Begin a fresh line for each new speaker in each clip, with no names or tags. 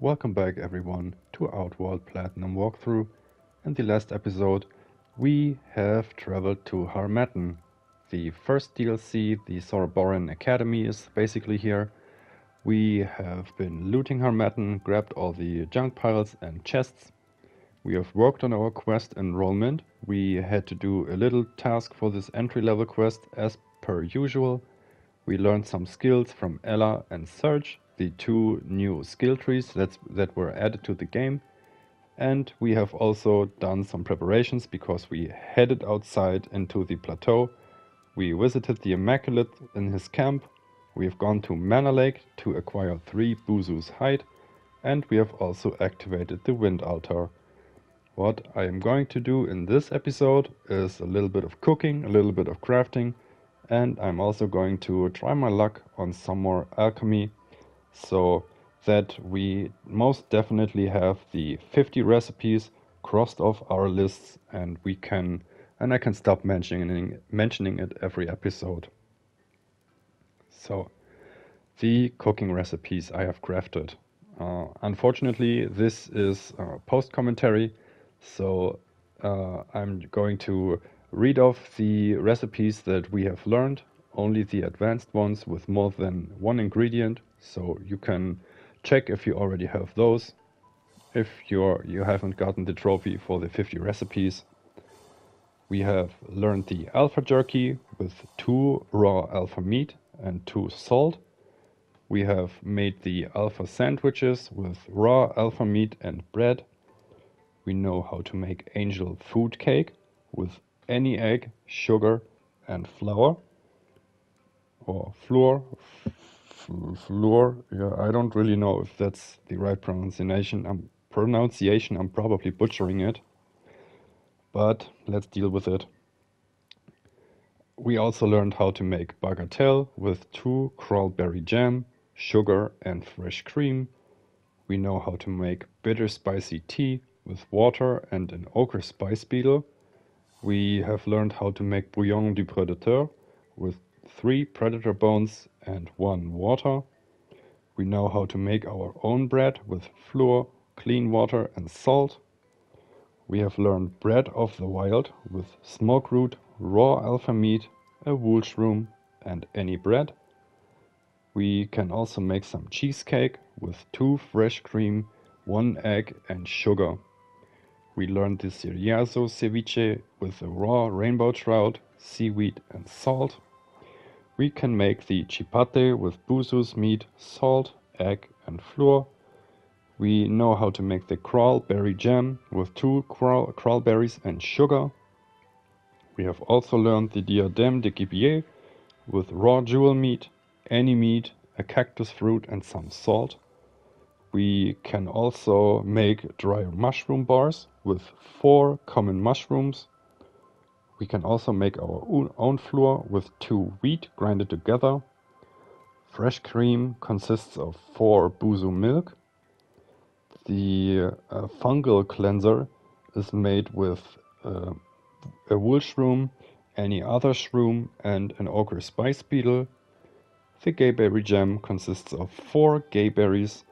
Welcome back everyone to Outworld Platinum walkthrough. In the last episode we have traveled to Harmattan. The first DLC, the Soroboran Academy, is basically here. We have been looting Harmattan, grabbed all the junk piles and chests. We have worked on our quest enrollment. We had to do a little task for this entry level quest as per usual. We learned some skills from Ella and Serge, the two new skill trees that were added to the game. And we have also done some preparations because we headed outside into the plateau. We visited the Immaculate in his camp. We have gone to Mana Lake to acquire 3 Buzu's hide. And we have also activated the Wind Altar. What I am going to do in this episode is a little bit of cooking, a little bit of crafting, and I'm also going to try my luck on some more alchemy so that we most definitely have the 50 recipes crossed off our lists and I can stop mentioning it every episode. So the cooking recipes I have crafted. Unfortunately, this is post commentary, so I'm going to read off the recipes that we have learned, only the advanced ones with more than one ingredient, so you can check if you already have those, if you haven't gotten the trophy for the 50 recipes. We have learned the alpha jerky with 2 raw alpha meat and 2 salt. We have made the alpha sandwiches with raw alpha meat and bread. We know how to make angel food cake with any egg, sugar and flour. Or flour. Flour. Yeah, I don't really know if that's the right pronunciation. I'm probably butchering it. But let's deal with it. We also learned how to make bagatelle with 2 crawlberry jam, sugar and fresh cream. We know how to make bitter spicy tea with water and an ochre spice beetle. We have learned how to make bouillon du prédateur with 3 predator bones and 1 water. We know how to make our own bread with flour, clean water and salt. We have learned bread of the wild with smoke root, raw alpha meat, a wool shroom and any bread. We can also make some cheesecake with 2 fresh cream, 1 egg and sugar. We learned the Ciriazo ceviche with the raw rainbow trout, seaweed and salt. We can make the chipate with Buzu's meat, salt, egg and flour. We know how to make the crawlberry jam with 2 crawlberries and sugar. We have also learned the diadème de gibier with raw jewel meat, any meat, a cactus fruit and some salt. We can also make dry mushroom bars with 4 common mushrooms. We can also make our own flour with 2 wheat grinded together. Fresh cream consists of 4 Buzu milk. The fungal cleanser is made with a wool shroom, any other shroom and an ochre spice beetle. The gayberry jam consists of 4 gayberries.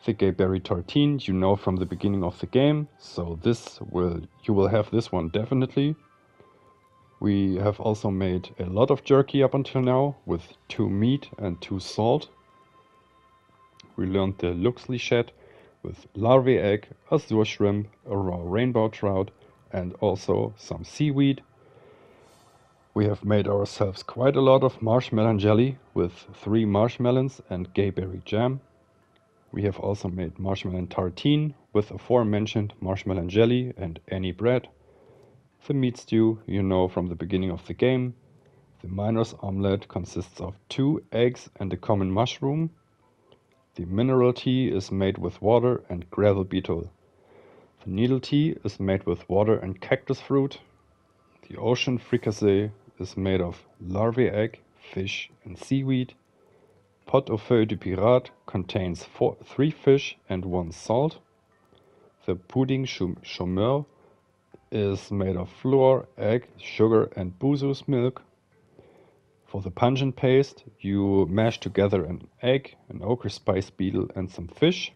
The gayberry tartine you know from the beginning of the game, so you will have this one definitely. We have also made a lot of jerky up until now with 2 meat and 2 salt. We learned the Luxley shed with larvae egg, azure shrimp, a raw rainbow trout and also some seaweed. We have made ourselves quite a lot of marshmallow jelly with 3 marshmallows and gayberry jam. We have also made marshmallow tartine with aforementioned marshmallow jelly and any bread. The meat stew you know from the beginning of the game. The miner's omelette consists of 2 eggs and a common mushroom. The mineral tea is made with water and gravel beetle. The needle tea is made with water and cactus fruit. The ocean fricassee is made of larvae egg, fish and seaweed. Pot au feu du pirate contains 3 fish and 1 salt. The pudding chômeur is made of flour, egg, sugar and Buzu's milk. For the pungent paste, you mash together an egg, an ochre spice beetle and some fish.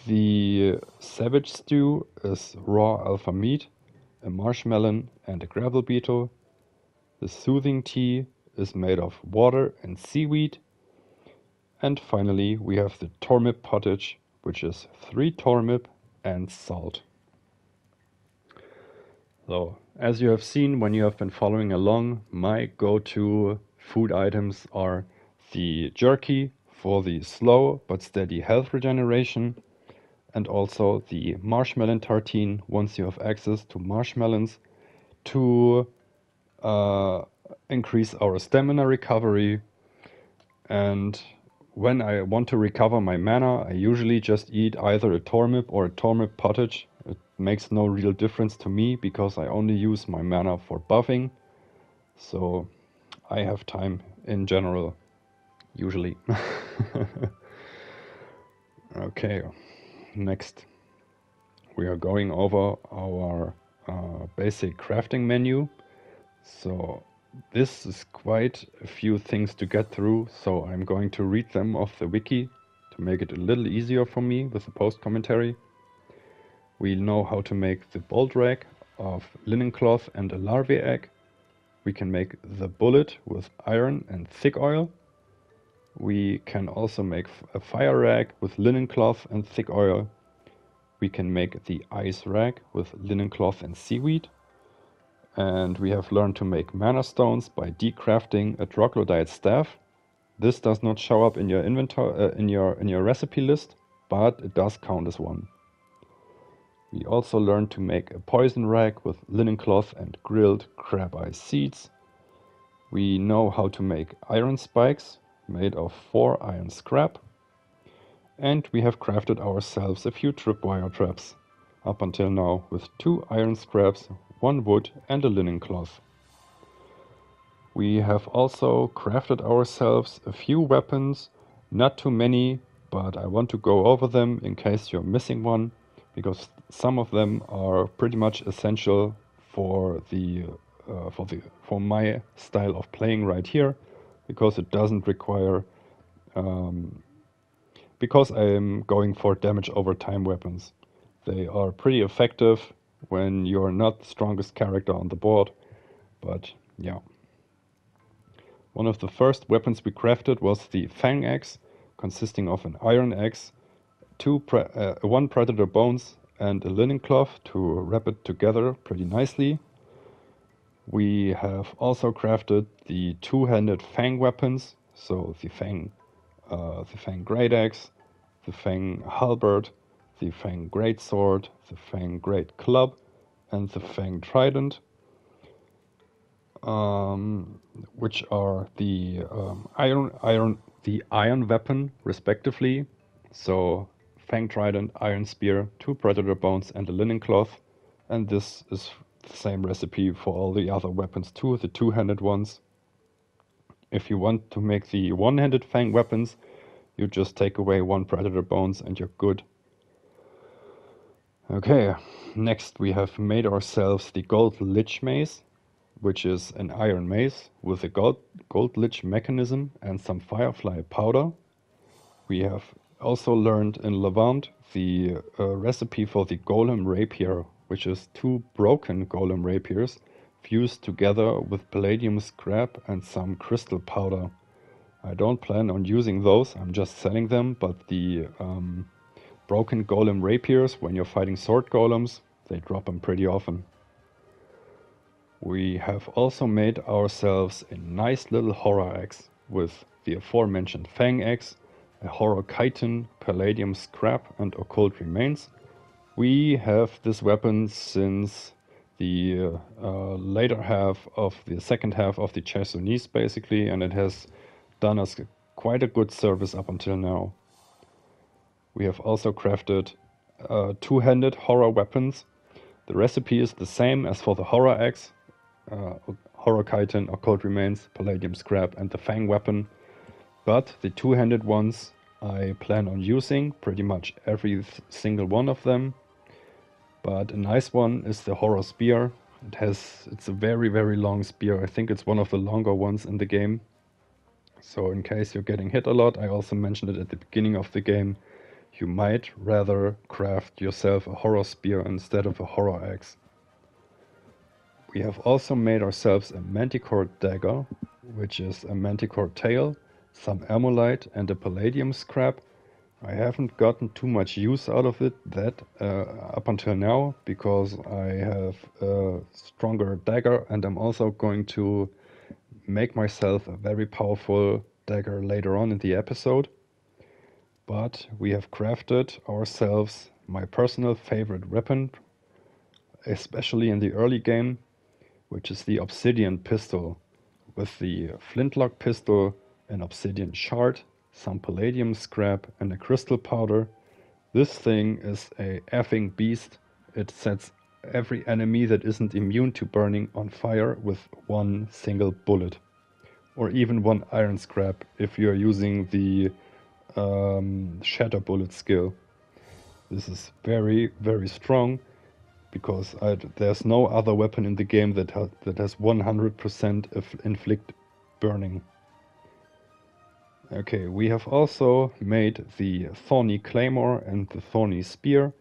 The Savage Stew is raw alpha meat, a marshmallow and a gravel beetle. The Soothing Tea is made of water and seaweed. And finally we have the Tormip Pottage, which is 3 Tormip and salt. So, as you have seen when you have been following along, my go-to food items are the jerky for the slow but steady health regeneration, and also the marshmallow tartine once you have access to marshmallows to increase our stamina recovery. And when I want to recover my mana, I usually just eat either a Tormip or a Tormip Pottage. It makes no real difference to me because I only use my mana for buffing. So I have time in general, usually. Okay, next we are going over our basic crafting menu. So this is quite a few things to get through, so I'm going to read them off the wiki to make it a little easier for me with the post commentary. We know how to make the bolt rack of linen cloth and a larvae egg. We can make the bullet with iron and thick oil. We can also make a fire rack with linen cloth and thick oil. We can make the ice rack with linen cloth and seaweed. And we have learned to make mana stones by decrafting a troglodyte staff. This does not show up in your inventory, in your recipe list, but it does count as one. We also learned to make a poison rack with linen cloth and grilled crab eye seeds. We know how to make iron spikes made of 4 iron scrap. And we have crafted ourselves a few tripwire traps up until now with 2 iron scraps, 1 wood and a linen cloth. We have also crafted ourselves a few weapons, not too many, but I want to go over them in case you're missing one, because some of them are pretty much essential for my style of playing right here, because it doesn't require because I'm going for damage over time weapons. They are pretty effective when you're not the strongest character on the board, but yeah. One of the first weapons we crafted was the Fang Axe, consisting of an iron axe, 1 predator bones and a linen cloth to wrap it together pretty nicely. We have also crafted the 2-handed Fang weapons, so the Fang Great Axe, the Fang Halberd, the Fang Great Sword, the Fang Great Club, and the Fang Trident, which are the iron weapon respectively. So Fang Trident, Iron Spear, 2 Predator Bones, and a linen cloth. And this is the same recipe for all the other weapons too, the 2-handed ones. If you want to make the 1-handed Fang weapons, you just take away 1 Predator Bones and you're good. Okay, next we have made ourselves the Gold Lich Mace, which is an iron mace with a gold lich mechanism and some firefly powder. We have also learned in Levant the recipe for the golem rapier, which is 2 broken golem rapiers fused together with palladium scrap and some crystal powder. I don't plan on using those, I'm just selling them, but the broken golem rapiers, when you're fighting sword golems, they drop them pretty often. We have also made ourselves a nice little horror axe with the aforementioned Fang Axe, a horror chitin, palladium scrap and occult remains. We have this weapon since the later half of the second half of the Chersonese basically, and it has done us quite a good service up until now. We have also crafted 2-handed horror weapons. The recipe is the same as for the horror axe, horror chitin, occult remains, palladium scrap and the Fang weapon, but the 2-handed ones I plan on using pretty much every single one of them. But a nice one is the horror spear. It's a very long spear. I think it's one of the longer ones in the game. So in case you're getting hit a lot, I also mentioned it at the beginning of the game, you might rather craft yourself a horror spear instead of a horror axe. We have also made ourselves a manticore dagger, which is a manticore tail, some ammonite and a palladium scrap. I haven't gotten too much use out of it up until now, because I have a stronger dagger, and I'm also going to make myself a very powerful dagger later on in the episode. But we have crafted ourselves my personal favorite weapon, especially in the early game, which is the obsidian pistol, with the flintlock pistol, an obsidian shard, some palladium scrap and a crystal powder. This thing is a effing beast. It sets every enemy that isn't immune to burning on fire with one single bullet, or even one iron scrap if you're using the shatter bullet skill. This is very, very strong, because there's no other weapon in the game that has 100% inflict burning. Okay, we have also made the thorny claymore and the thorny spear,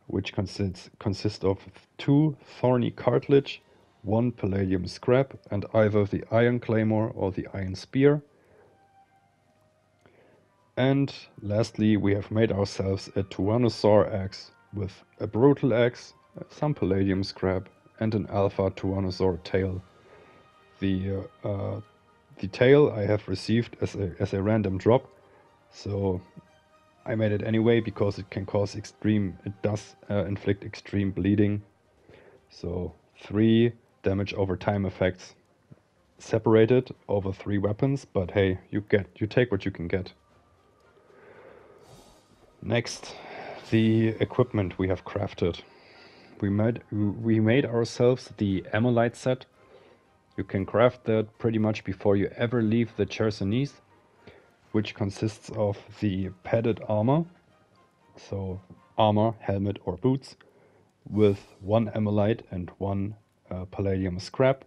which consist of 2 thorny cartilage, 1 palladium scrap, and either the iron claymore or the iron spear. And lastly, we have made ourselves a tyrannosaur axe with a brutal axe, some palladium scrap, and an alpha tyrannosaur tail. The tail I have received as a random drop, so I made it anyway because it does inflict extreme bleeding. So 3 damage over time effects separated over 3 weapons, but hey, you take what you can get. Next, the equipment we have crafted. We made ourselves the ammonite set. You can craft that pretty much before you ever leave the Chersonese, which consists of the padded armor, so armor, helmet or boots, with 1 ammonite and 1 palladium scrap.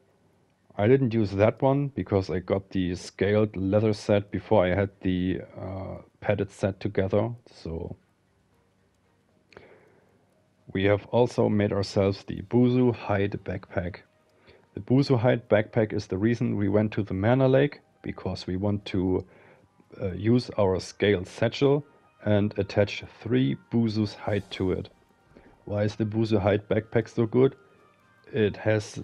I didn't use that one because I got the scaled leather set before I had the padded set together. So we have also made ourselves the Buzu hide backpack. The Buzu hide backpack is the reason we went to the Mana Lake, because we want to use our scaled satchel and attach 3 Buzu's hide to it. Why is the Buzu hide backpack so good? It is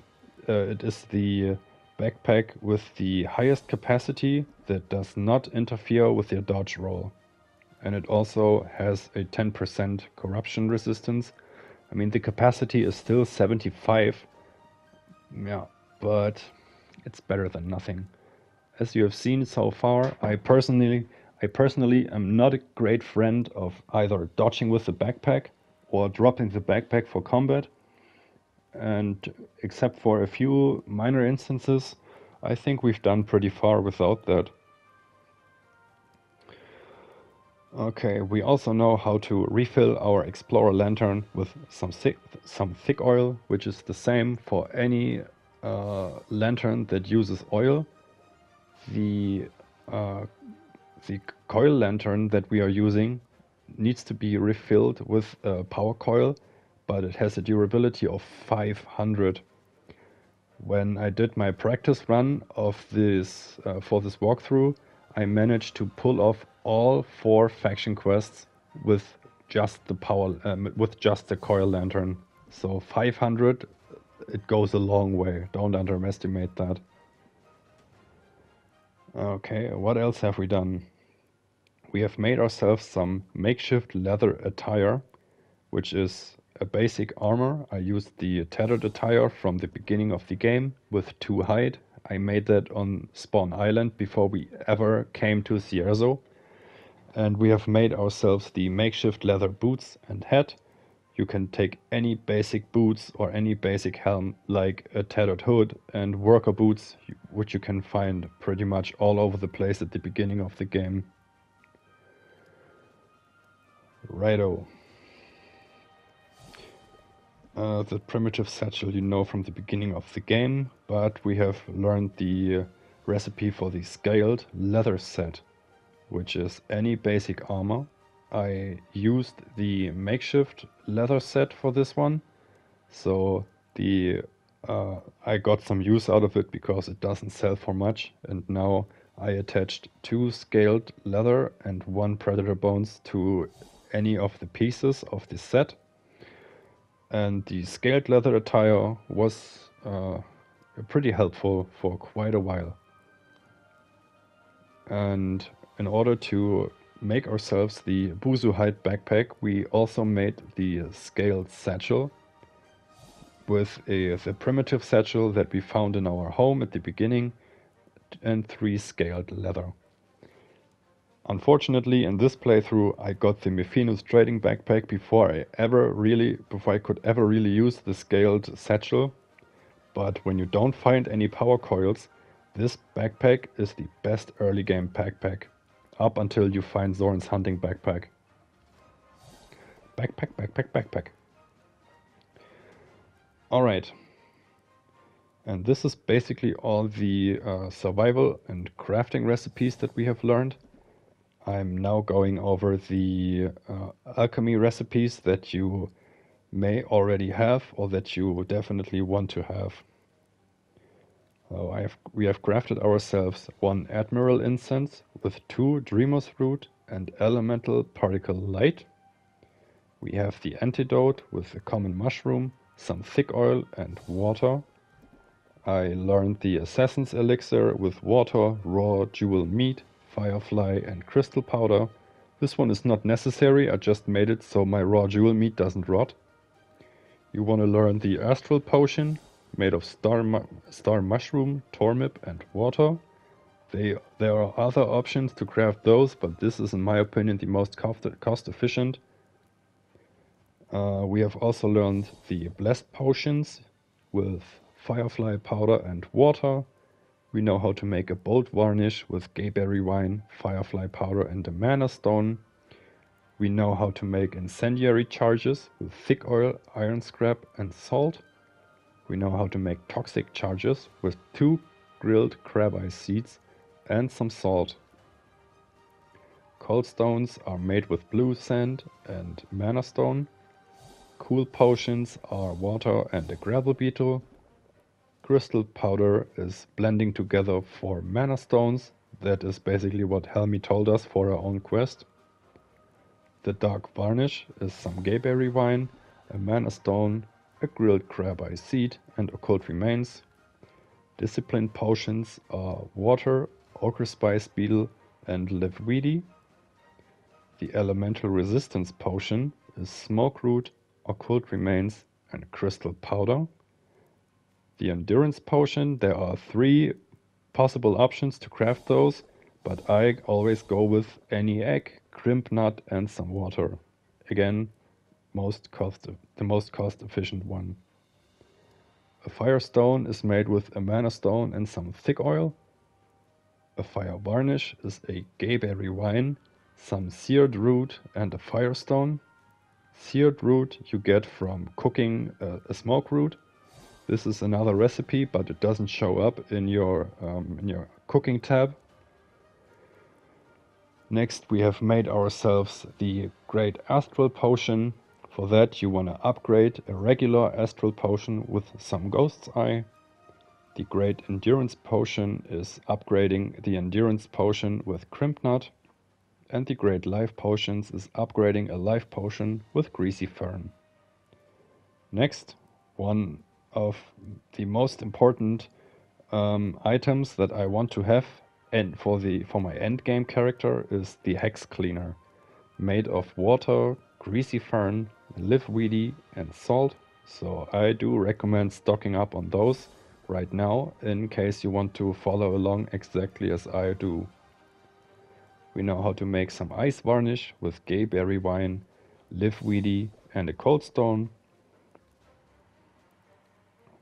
the backpack with the highest capacity that does not interfere with your dodge roll. And it also has a 10% corruption resistance. I mean, the capacity is still 75. Yeah, but it's better than nothing. As you have seen so far, I personally am not a great friend of either dodging with the backpack or dropping the backpack for combat. And except for a few minor instances, I think we've done pretty far without that. Okay, we also know how to refill our Explorer Lantern with some thick oil, which is the same for any lantern that uses oil. The coil lantern that we are using needs to be refilled with a power coil, but it has a durability of 500. When I did my practice run of this for this walkthrough, I managed to pull off all 4 faction quests with just the coil lantern. So 500, it goes a long way. Don't underestimate that. Okay, what else have we done? We have made ourselves some makeshift leather attire, which is a basic armor. I used the tattered attire from the beginning of the game with 2 hide. I made that on Spawn Island before we ever came to Cierzo. And we have made ourselves the makeshift leather boots and hat. You can take any basic boots or any basic helm, like a tattered hood and worker boots, which you can find pretty much all over the place at the beginning of the game. Righto. The primitive satchel you know from the beginning of the game, but we have learned the recipe for the scaled leather set, which is any basic armor, I used the makeshift leather set for this one, so the I got some use out of it because it doesn't sell for much, and now I attached 2 scaled leather and 1 predator bones to any of the pieces of the set. And the scaled leather attire was pretty helpful for quite a while. And in order to make ourselves the Buzu hide backpack, we also made the scaled satchel with the primitive satchel that we found in our home at the beginning and 3 scaled leather. Unfortunately, in this playthrough, I got the Mephinus trading backpack before I could ever really use the scaled satchel. But when you don't find any power coils, this backpack is the best early game backpack, up until you find Zoran's hunting backpack. Backpack. Alright. And this is basically all the survival and crafting recipes that we have learned. I'm now going over the alchemy recipes that you may already have or that you definitely want to have. We have crafted ourselves 1 Admiral incense with 2 Dreamer's root and elemental particle light. We have the antidote with the common mushroom, some thick oil and water. I learned the assassin's elixir with water, raw jewel meat, firefly and crystal powder. This one is not necessary, I just made it so my raw jewel meat doesn't rot. You want to learn the astral potion made of star mushroom, tormip and water. There are other options to craft those, but this is in my opinion the most cost efficient. We have also learned the blessed potions with firefly powder and water. We know how to make a bold varnish with gayberry wine, firefly powder and a mana stone. We know how to make incendiary charges with thick oil, iron scrap and salt. We know how to make toxic charges with 2 grilled crab eye seeds and some salt. Cold stones are made with blue sand and mana stone. Cool potions are water and a gravel beetle. Crystal powder is blending together 4 mana stones. That is basically what Helmi told us for our own quest. The dark varnish is some gayberry wine, a mana stone, a grilled crab eye seed and occult remains. Discipline potions are water, ochre spice beetle and live weedy. The elemental resistance potion is smoke root, occult remains and crystal powder. The endurance potion, there are 3 possible options to craft those, but I always go with any egg, crimp nut and some water. Again, the most cost efficient one. A fire stone is made with a mana stone and some thick oil. A fire varnish is a gayberry wine, some seared root and a fire stone. Seared root you get from cooking a smoke root. This is another recipe, but it doesn't show up in your cooking tab. Next we have made ourselves the great astral potion. For that you want to upgrade a regular astral potion with some ghost's eye. The great endurance potion is upgrading the endurance potion with crimp nut. And the great life potions is upgrading a life potion with greasy fern. Next, one of the most important items that I want to have and for my endgame character is the hex cleaner, made of water, greasy fern, live weedy and salt. So I do recommend stocking up on those right now in case you want to follow along exactly as I do. We know how to make some ice varnish with gayberry wine, live weedy and a cold stone.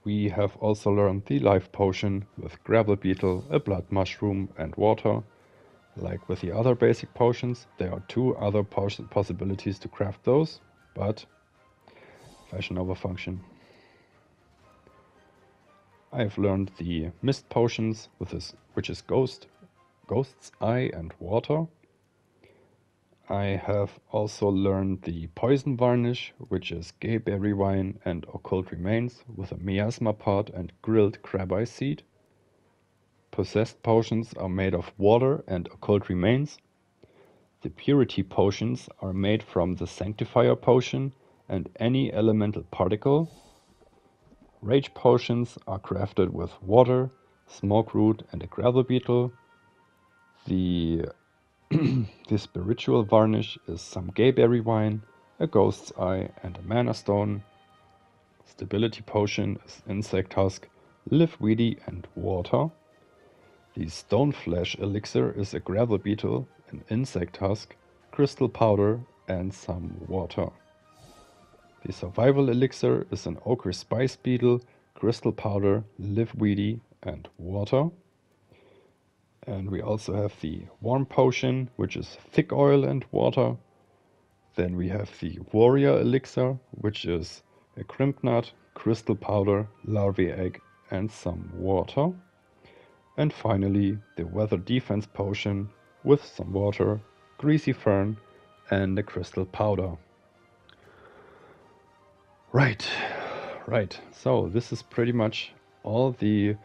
We have also learned the life potion with gravel beetle, a blood mushroom and water. Like with the other basic potions, there are 2 other possibilities to craft those, but fashion over function. I have learned the mist potions which is ghost's eye and water. I have also learned the poison varnish, which is gayberry wine and occult remains with a miasma pod and grilled crab-eye seed. Possessed potions are made of water and occult remains. The purity potions are made from the sanctifier potion and any elemental particle. Rage potions are crafted with water, smoke root, and a gravel beetle. The spiritual varnish is some gayberry wine, a ghost's eye, and a mana stone. Stability potion is insect husk, live weedy, and water. The stone flesh elixir is a gravel beetle, an insect husk, crystal powder, and some water. The survival elixir is an ochre spice beetle, crystal powder, live weedy, and water. And we also have the warm potion, which is thick oil and water. Then we have the warrior elixir, which is a crimp nut, crystal powder, larvae egg, and some water. And finally, the weather defense potion with some water, greasy fern, and a crystal powder. Right. So this is pretty much all the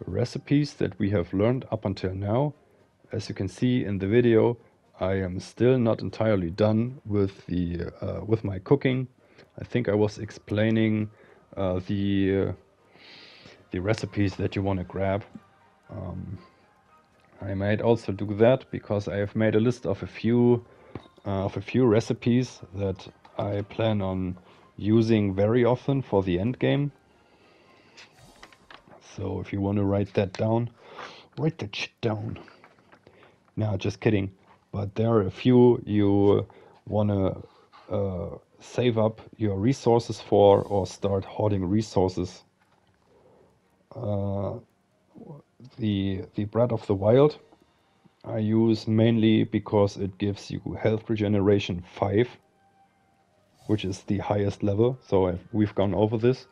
recipes that we have learned up until now. As you can see in the video, I am still not entirely done with with my cooking. I think I was explaining the recipes that you want to grab. I might also do that because I have made a list of a few recipes that I plan on using very often for the end game. So if you want to write that down, write that shit down. No, just kidding. But there are a few you want to save up your resources for or start hoarding resources. The Bread of the Wild I use mainly because it gives you health regeneration 5, which is the highest level. So we've gone over this.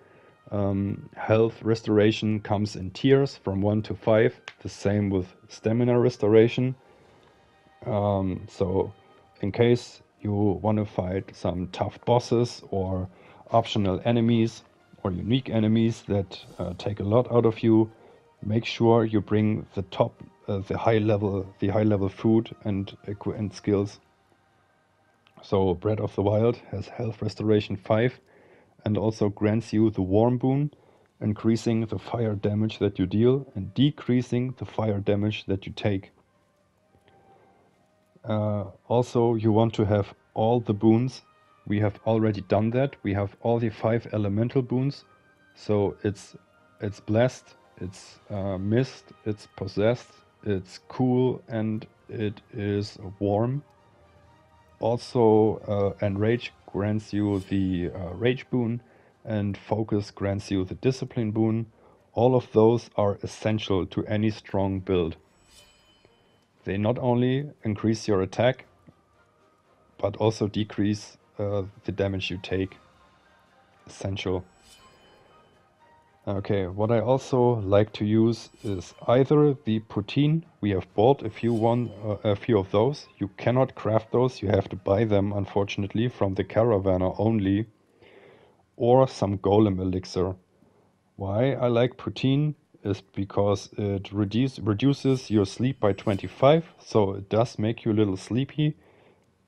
Health restoration comes in tiers from 1 to 5. The same with stamina restoration. So in case you want to fight some tough bosses or optional enemies or unique enemies that take a lot out of you, make sure you bring the high level food and skills. So Bread of the Wild has health restoration 5 and also grants you the warm boon, increasing the fire damage that you deal and decreasing the fire damage that you take. Also, you want to have all the boons. We have already done that. We have all the 5 elemental boons. So it's blessed, it's mist, it's possessed, it's cool, and it is warm. Also, Enrage grants you the Rage boon, and Focus grants you the Discipline boon. All of those are essential to any strong build. They not only increase your attack, but also decrease the damage you take. Essential. Okay, what I also like to use is either the poutine. We have bought a few of those. You cannot craft those. You have to buy them, unfortunately, from the caravaner only. Or some golem elixir. Why I like poutine is because it reduces your sleep by 25, so it does make you a little sleepy.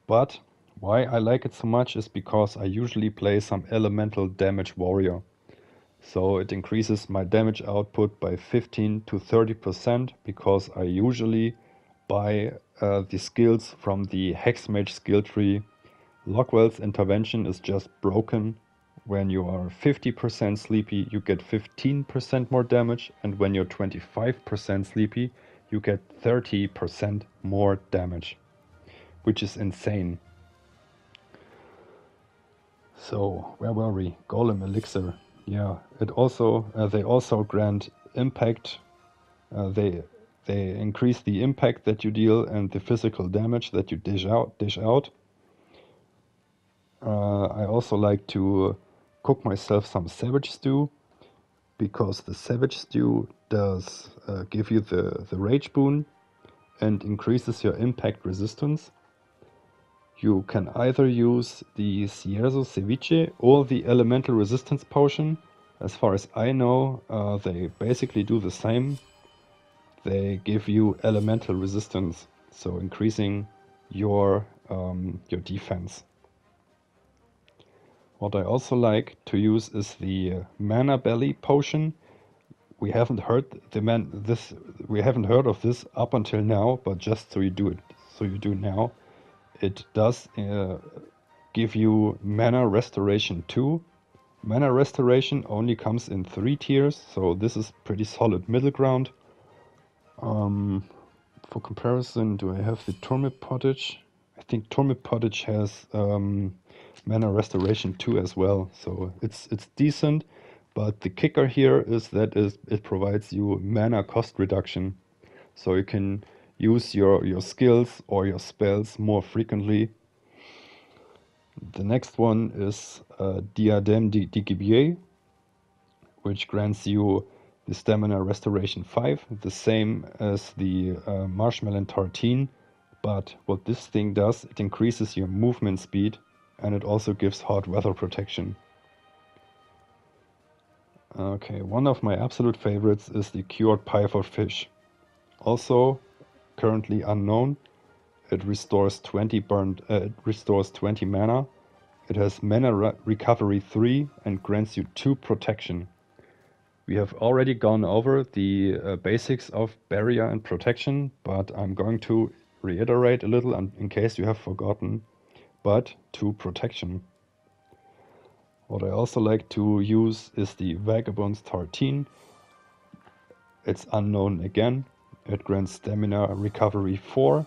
But why I like it so much is because I usually play some elemental damage warrior. So it increases my damage output by 15 to 30% because I usually buy the skills from the Hexmage skill tree. Lockwell's intervention is just broken. When you are 50% sleepy, you get 15% more damage, and when you're 25% sleepy, you get 30% more damage, which is insane. So, where were we? Golem Elixir. Yeah, it also they also grant impact. They increase the impact that you deal and the physical damage that you dish out. I also like to cook myself some savage stew, because the savage stew does give you the rage boon and increases your impact resistance. You can either use the Cierzo Ceviche or the Elemental Resistance Potion. As far as I know, they basically do the same. They give you elemental resistance, so increasing your defense. What I also like to use is the Mana Belly Potion. We haven't heard of this up until now, but just so you do now. It does give you Mana Restoration 2. Mana Restoration only comes in 3 tiers, so this is pretty solid middle ground. For comparison, do I have the Tormid Pottage? I think Tormid Pottage has Mana Restoration 2 as well, so it's decent. But the kicker here is that it provides you mana cost reduction, so you can use your skills or your spells more frequently. The next one is Diadem de Gibier, which grants you the Stamina Restoration 5, the same as the Marshmallow Tartine, but what this thing does, it increases your movement speed and it also gives hot weather protection. Okay, one of my absolute favorites is the Cured Pie for Fish. Also, currently unknown, it restores 20 mana. It has Mana Recovery 3 and grants you 2 protection. We have already gone over the basics of barrier and protection, but I'm going to reiterate a little in case you have forgotten. But 2 protection. What I also like to use is the Vagabond's Tartine. It's unknown again. It grants Stamina Recovery 4.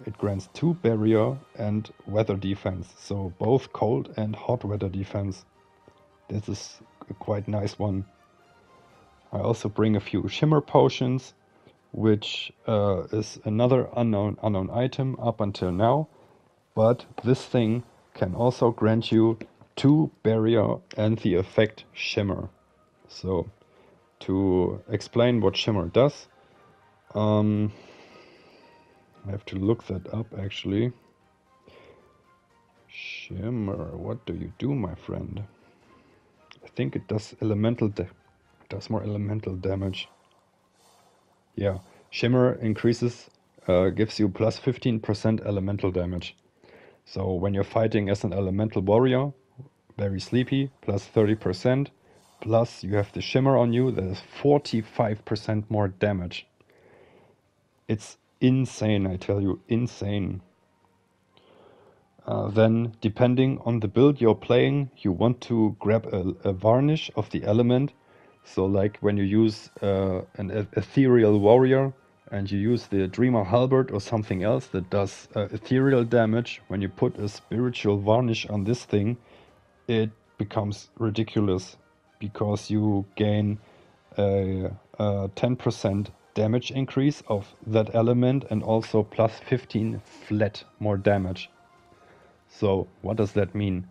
It grants 2 barrier and weather defense, so both cold and hot weather defense. This is a quite nice one. I also bring a few Shimmer Potions, which is another unknown item up until now, but this thing can also grant you 2 barrier and the effect Shimmer. So, to explain what Shimmer does, I have to look that up actually. Shimmer, what do you do, my friend? I think it does more elemental damage. Yeah, Shimmer increases, gives you plus 15% elemental damage. So when you're fighting as an elemental warrior, very sleepy, plus 30%, plus you have the Shimmer on you, that is 45% more damage. It's insane, I tell you, insane. Then, depending on the build you're playing, you want to grab a varnish of the element. So like when you use an ethereal warrior and you use the Dreamer Halberd or something else that does ethereal damage, when you put a spiritual varnish on this thing, it becomes ridiculous because you gain a 10% damage increase of that element and also plus 15 flat more damage. So what does that mean?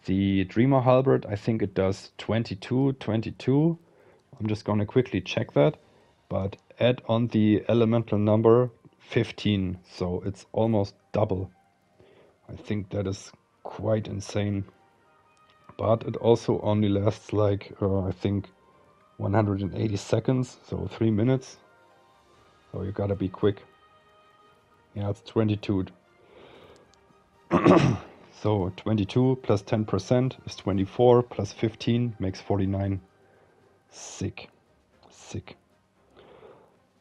The Dreamer Halberd, I think it does 22. I'm just gonna quickly check that, but add on the elemental number 15, so it's almost double. I think that is quite insane. But it also only lasts like, I think 180 seconds, so 3 minutes. So you gotta be quick. Yeah, it's 22. So 22 plus 10% is 24, plus 15 makes 49. Sick.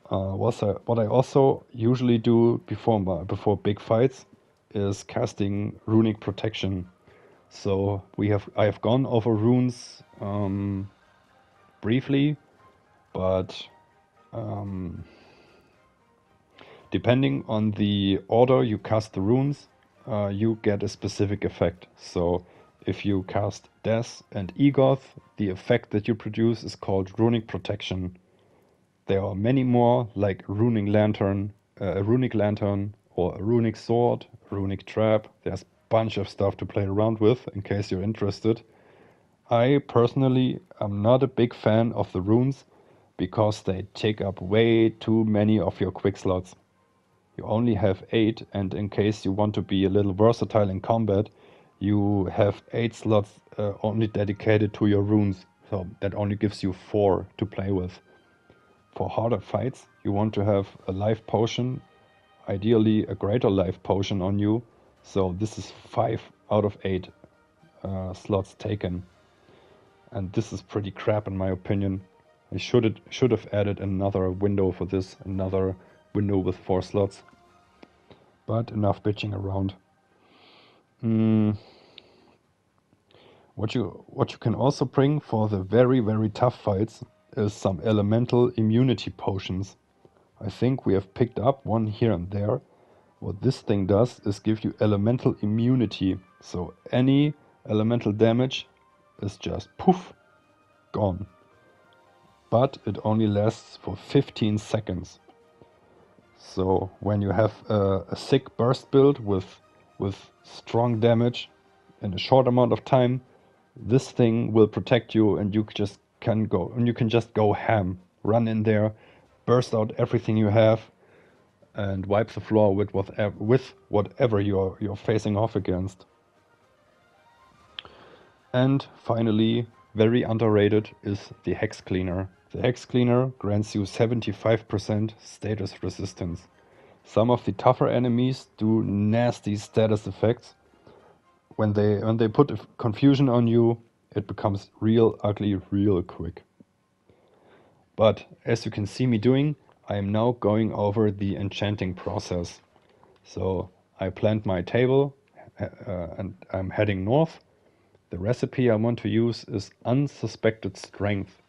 What I also usually do before big fights is casting runic protection. So I have gone over runes briefly, but depending on the order you cast the runes, you get a specific effect. So if you cast Death and Egoth, the effect that you produce is called Runic Protection. There are many more, like a Runic Lantern or a Runic Sword, a Runic Trap. There's a bunch of stuff to play around with in case you're interested. I personally am not a big fan of the runes because they take up way too many of your quick slots. You only have 8, and in case you want to be a little versatile in combat, you have 8 slots only dedicated to your runes. So that only gives you 4 to play with. For harder fights, you want to have a life potion, ideally a greater life potion on you. So this is 5 out of 8 slots taken. And this is pretty crap in my opinion. I should have added another window for this, another window with 4 slots. But enough bitching around. What you can also bring for the very, very tough fights is some elemental immunity potions. I think we have picked up one here and there. What this thing does is give you elemental immunity. So any elemental damage is just poof, gone. But it only lasts for 15 seconds. So when you have a sick burst build with strong damage in a short amount of time, this thing will protect you, and you can just go ham. Run in there, burst out everything you have, and wipe the floor with whatever you're facing off against. And finally, very underrated is the Hex Cleaner. The Hex Cleaner grants you 75% status resistance. Some of the tougher enemies do nasty status effects. When they put confusion on you, it becomes real ugly real quick. But as you can see me doing, I am now going over the enchanting process. So I planned my table and I'm heading north. The recipe I want to use is Unsuspected Strength,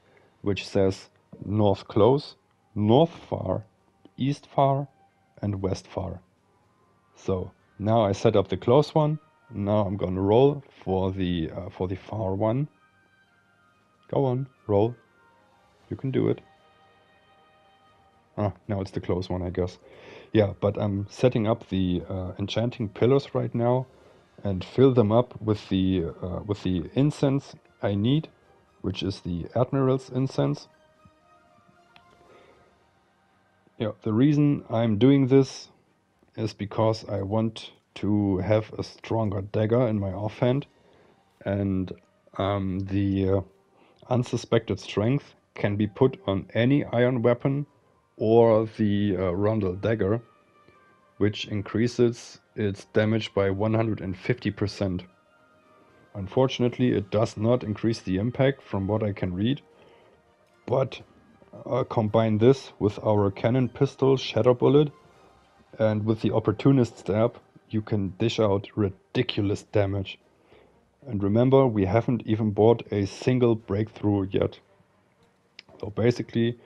which says north close, north far, east far, and west far. So now I set up the close one. Now I'm gonna roll for the far one. Go on, roll. You can do it. Ah, now it's the close one, I guess. Yeah, but I'm setting up the enchanting pillars right now, and fill them up with the incense I need, which is the Admiral's incense. Yeah, the reason I'm doing this is because I want to have a stronger dagger in my offhand, and the Unsuspected Strength can be put on any iron weapon or the rondel dagger, which increases its damage by 150%. Unfortunately, it does not increase the impact from what I can read, but combine this with our cannon pistol Shatter Bullet, and with the Opportunist Stab, you can dish out ridiculous damage. And remember, we haven't even bought a single breakthrough yet. So basically,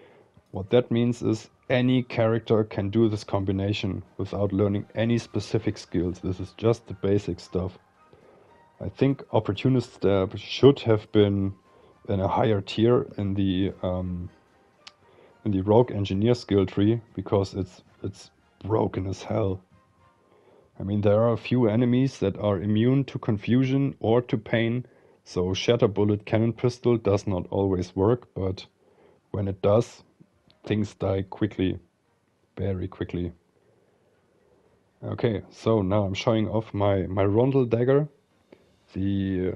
what that means is any character can do this combination without learning any specific skills. This is just the basic stuff. I think Opportunist Stab should have been in a higher tier in the Rogue Engineer skill tree, because it's broken as hell. I mean, there are a few enemies that are immune to confusion or to pain, so Shatter Bullet Cannon Pistol does not always work, but when it does, things die quickly, very quickly. Okay, so now I'm showing off my Rondel Dagger, the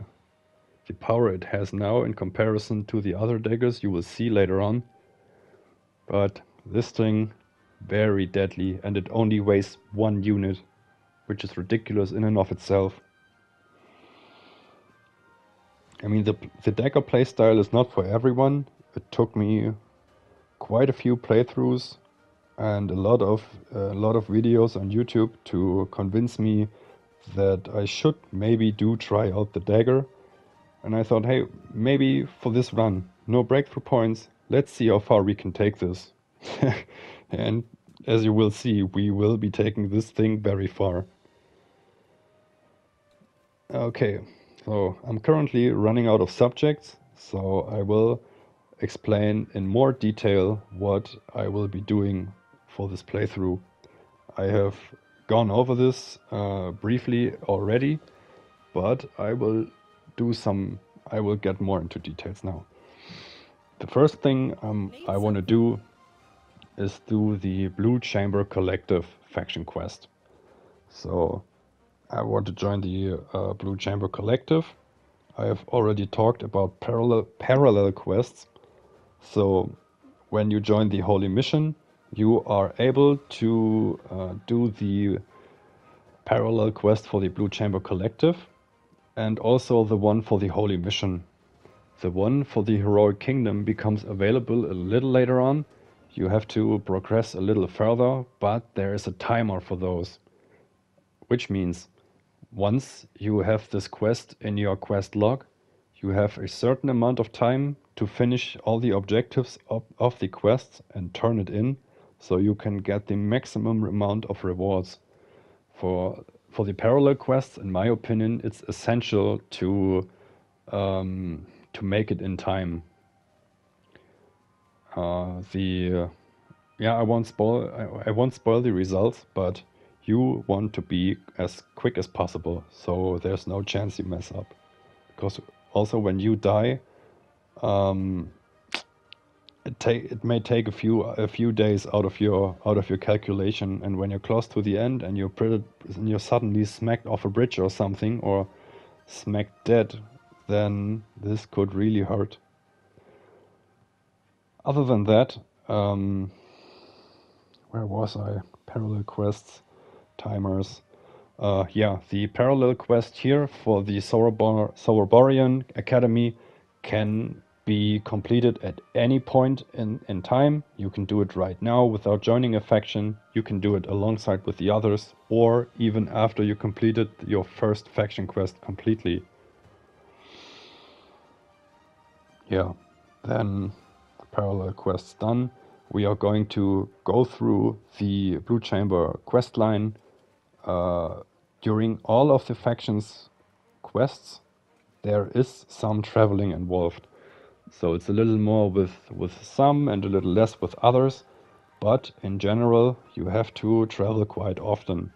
power it has now in comparison to the other daggers you will see later on. But this thing, very deadly, and it only weighs 1 unit, which is ridiculous in and of itself. I mean, the dagger playstyle is not for everyone. It took me quite a few playthroughs and a lot of videos on YouTube to convince me that I should maybe try out the dagger. And I thought, hey, maybe for this run, no breakthrough points, let's see how far we can take this. And as you will see, we will be taking this thing very far. Okay, so I'm currently running out of subjects, so I will explain in more detail what I will be doing for this playthrough. I have gone over this briefly already, but I will get more into details now. The first thing I want to do is do the Blue Chamber Collective faction quest. So I want to join the Blue Chamber Collective. I have already talked about parallel quests. So when you join the Holy Mission, you are able to do the parallel quest for the Blue Chamber Collective and also the one for the Holy Mission. The one for the Heroic Kingdom becomes available a little later on. You have to progress a little further, but there is a timer for those. Which means once you have this quest in your quest log, you have a certain amount of time to finish all the objectives of the quest and turn it in, so you can get the maximum amount of rewards. For the parallel quests, in my opinion, it's essential to make it in time. I won't spoil the results, but you want to be as quick as possible, so there's no chance you mess up. Because also when you die, it may take a few days out of your calculation, and when you're close to the end and you're suddenly smacked off a bridge or something, or smacked dead, then this could really hurt. Other than that, where was I? Parallel quests, timers. The parallel quest here for the Sauroborean Academy can be completed at any point in time. You can do it right now without joining a faction. You can do it alongside with the others, or even after you completed your first faction quest completely. Yeah, then parallel quests done. We are going to go through the Blue Chamber quest line. During all of the factions quests, there is some traveling involved. So it's a little more with some and a little less with others, but in general you have to travel quite often.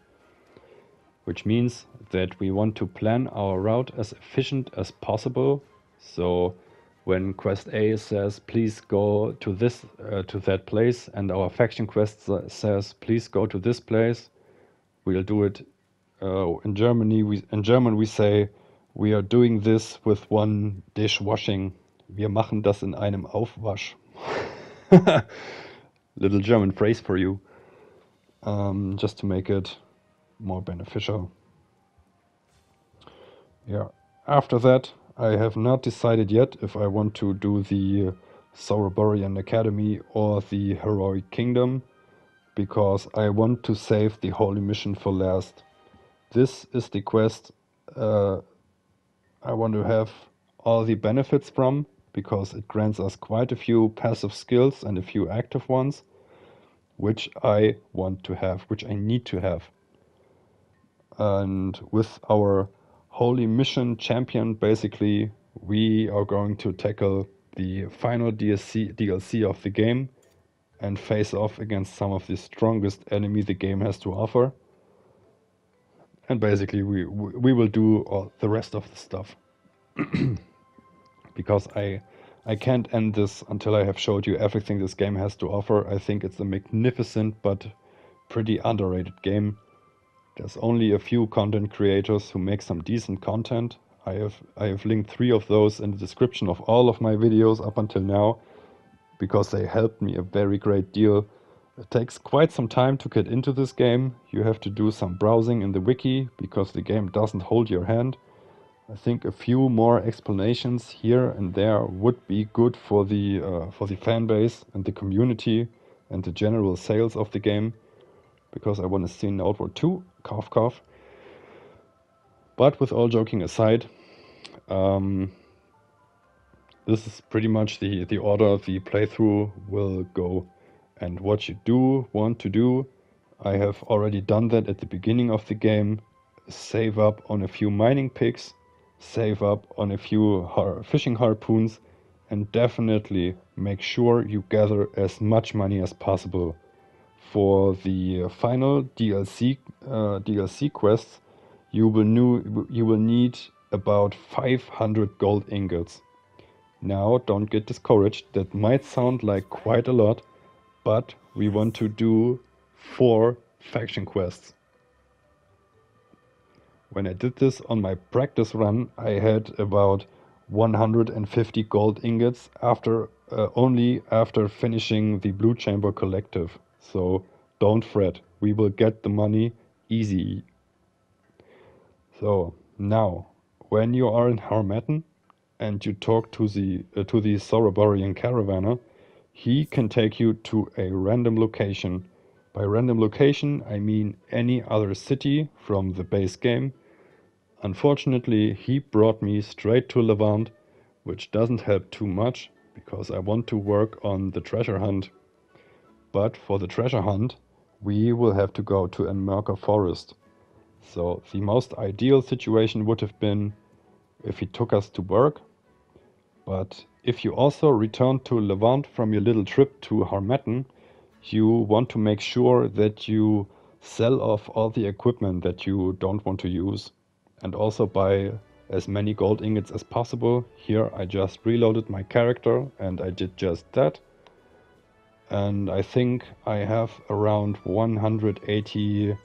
Which means that we want to plan our route as efficient as possible. So when quest A says please go to that place, and our faction quest says please go to this place, we'll do it. In German we say we are doing this with one dishwashing. Wir machen das in einem Aufwasch. Little German phrase for you, just to make it more beneficial. Yeah. After that, I have not decided yet if I want to do the Sauroborean Academy or the Heroic Kingdom, because I want to save the Holy Mission for last. This is the quest I want to have all the benefits from, because it grants us quite a few passive skills and a few active ones, which I want to have, which I need to have. And with our Holy Mission champion, basically, we are going to tackle the final DLC of the game and face off against some of the strongest enemy the game has to offer. And basically, we will do all the rest of the stuff. Because I can't end this until I have showed you everything this game has to offer. I think it's a magnificent but pretty underrated game. There's only a few content creators who make some decent content. I have linked 3 of those in the description of all of my videos up until now, because they helped me a very great deal. It takes quite some time to get into this game. You have to do some browsing in the wiki, because the game doesn't hold your hand. I think a few more explanations here and there would be good for the fan base and the community and the general sales of the game, because I want to see Outward 2, cough cough. But with all joking aside, this is pretty much the order the playthrough will go. And what you do want to do, I have already done that at the beginning of the game. Save up on a few mining picks, save up on a few fishing harpoons, and definitely make sure you gather as much money as possible. For the final DLC quests, you will need about 500 gold ingots. Now, don't get discouraged. That might sound like quite a lot, but we want to do 4 faction quests. When I did this on my practice run, I had about 150 gold ingots only after finishing the Blue Chamber Collective. So don't fret, we will get the money easy. So now, when you are in Harmattan and you talk to the Soroborian Caravaner, he can take you to a random location. By random location, I mean any other city from the base game. Unfortunately, he brought me straight to Levant, which doesn't help too much, because I want to work on the treasure hunt. But for the treasure hunt, we will have to go to Enmerkar Forest. So the most ideal situation would have been if he took us to work. But if you also return to Levant from your little trip to Harmattan, you want to make sure that you sell off all the equipment that you don't want to use, and also buy as many gold ingots as possible. Here I just reloaded my character and I did just that. And I think I have around 180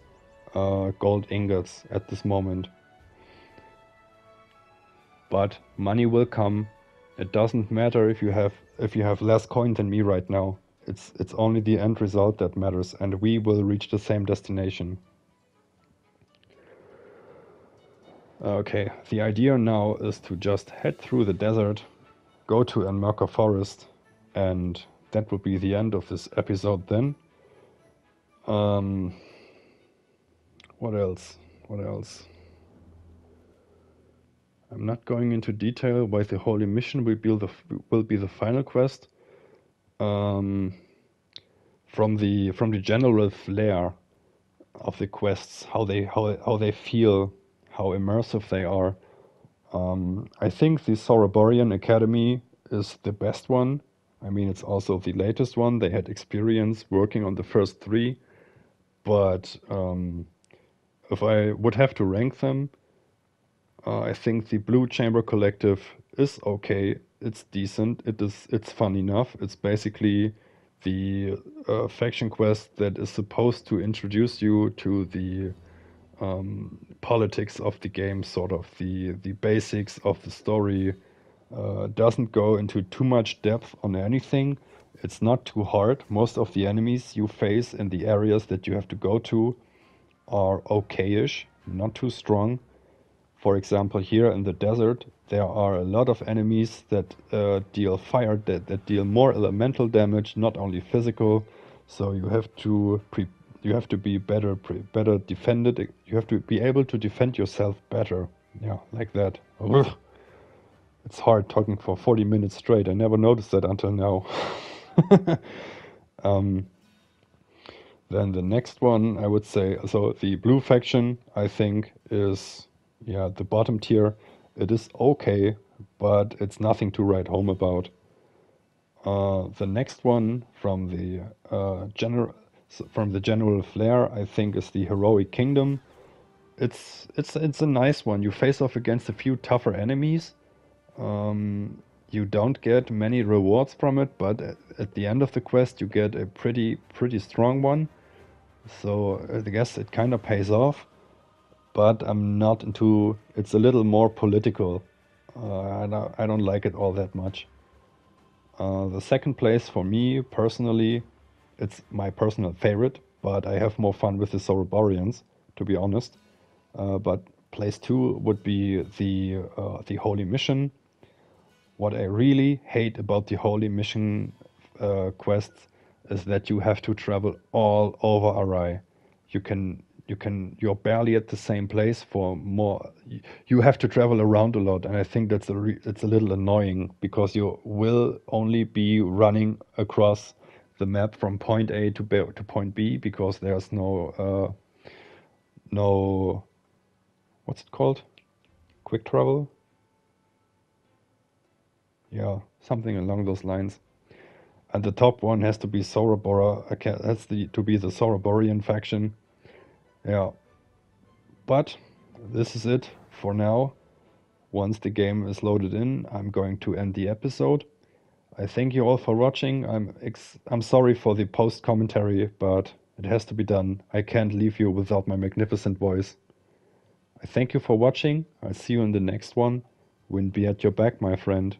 gold ingots at this moment. But money will come. It doesn't matter if you have less coin than me right now. It's only the end result that matters, and we will reach the same destination. Okay, the idea now is to just head through the desert, go to Enmerkar Forest, and that will be the end of this episode then. What else? I'm not going into detail why the Holy Mission will be the final quest. From the general flair of the quests, how they feel, how immersive they are. I think the Soroborian Academy is the best one. I mean, it's also the latest one. They had experience working on the first three, but if I would have to rank them, I think the Blue Chamber Collective is okay. It's decent. It's fun enough. It's basically the faction quest that is supposed to introduce you to the politics of the game, sort of the basics of the story. Doesn't go into too much depth on anything. It's not too hard. Most of the enemies you face in the areas that you have to go to are okay-ish, not too strong. For example, here in the desert, there are a lot of enemies that deal fire, that deal more elemental damage, not only physical. So you have to be better defended. You have to be able to defend yourself better. Yeah, like that. Ugh. It's hard talking for 40 minutes straight. I never noticed that until now. Then the next one, I would say, so the blue faction, I think, is, yeah, the bottom tier. It is okay, but it's nothing to write home about. The next one from the general flair, I think, is the Heroic Kingdom. It's a nice one. You face off against a few tougher enemies. You don't get many rewards from it, but at the end of the quest you get a pretty strong one. So I guess it kind of pays off, but I'm not into. It's a little more political. I don't like it all that much. The second place for me personally, it's my personal favorite, but I have more fun with the Soroborians, to be honest. But place 2 would be the Holy Mission. What I really hate about the Holy Mission quests is that you have to travel all over Arai. You're barely at the same place for more. You have to travel around a lot, and I think it's a little annoying because you will only be running across the map from point A to point B because there's no what's it called? Quick travel? Yeah, something along those lines. And the top one has to be Sorobora. To be the Soroborian faction. Yeah. But this is it for now. Once the game is loaded in, I'm going to end the episode. I thank you all for watching. I'm sorry for the post commentary, but It has to be done. I can't leave you without my magnificent voice. I thank you for watching. I'll see you in the next one. Wind be at your back, my friend.